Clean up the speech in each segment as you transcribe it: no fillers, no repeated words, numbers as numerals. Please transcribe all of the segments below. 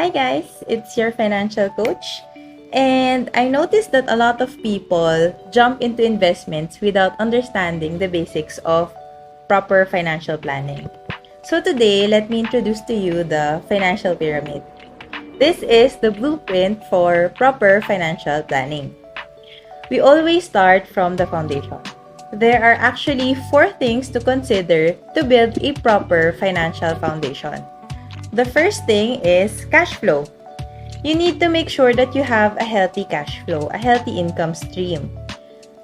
Hi guys, it's your financial coach. And I noticed that a lot of people jump into investments without understanding the basics of proper financial planning. So today, let me introduce to you the financial pyramid. This is the blueprint for proper financial planning. We always start from the foundation. There are actually 4 things to consider to build a proper financial foundation. The first thing is cash flow. You need to make sure that you have a healthy cash flow, a healthy income stream.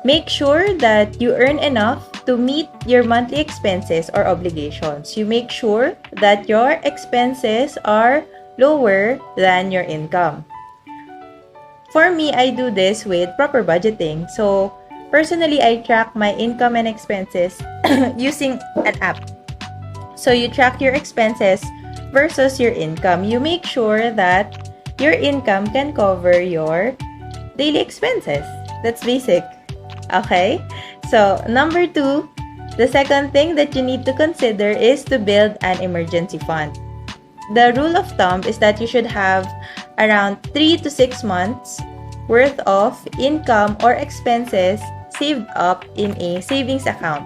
Make sure that you earn enough to meet your monthly expenses or obligations. You make sure that your expenses are lower than your income. For me, I do this with proper budgeting. So, personally, I track my income and expenses using an app. So, you track your expenses versus your income. You make sure that your income can cover your daily expenses. That's basic. Okay? So, number 2, the second thing that you need to consider is to build an emergency fund. The rule of thumb is that you should have around 3 to 6 months worth of income or expenses saved up in a savings account.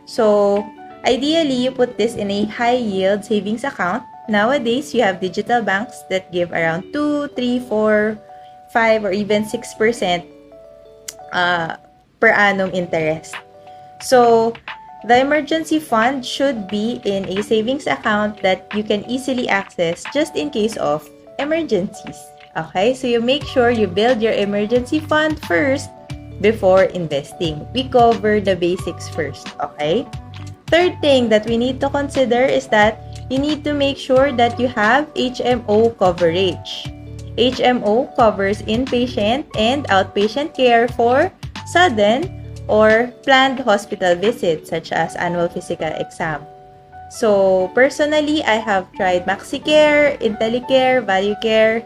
So, ideally, you put this in a high-yield savings account. Nowadays, you have digital banks that give around 2, 3, 4, 5, or even 6% per annum interest. So, the emergency fund should be in a savings account that you can easily access just in case of emergencies. Okay? So, you make sure you build your emergency fund first before investing. We cover the basics first. Okay? Third thing that we need to consider is that you need to make sure that you have HMO coverage. HMO covers inpatient and outpatient care for sudden or planned hospital visits such as annual physical exam. So, personally, I have tried MaxiCare, IntelliCare, ValueCare.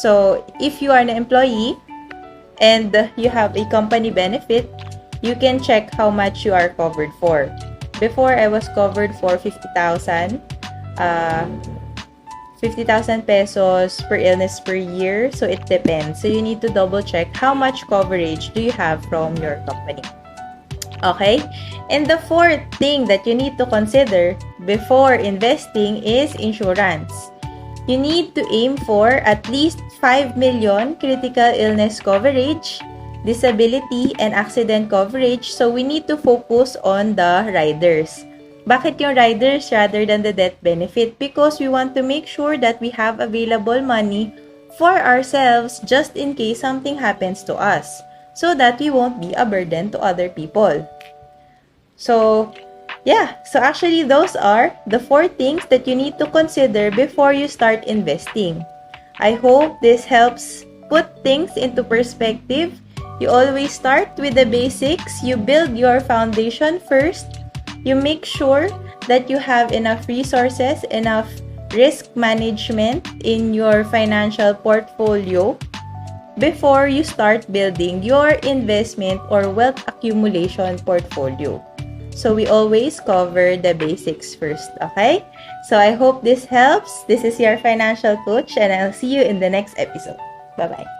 So, if you are an employee and you have a company benefit, you can check how much you are covered for. Before, I was covered for 50,000 pesos per illness per year. So, it depends. So, you need to double check how much coverage do you have from your company. Okay? And the fourth thing that you need to consider before investing is insurance. You need to aim for at least 5 million critical illness coverage, disability, and accident coverage. So, we need to focus on the riders. Bakit yung riders rather than the death benefit? Because we want to make sure that we have available money for ourselves just in case something happens to us, so that we won't be a burden to other people. So, yeah. So, actually, those are the 4 things that you need to consider before you start investing. I hope this helps put things into perspective. You always start with the basics. You build your foundation first. You make sure that you have enough resources, enough risk management in your financial portfolio before you start building your investment or wealth accumulation portfolio. So, we always cover the basics first, okay? So, I hope this helps. This is your financial coach, and I'll see you in the next episode. Bye-bye.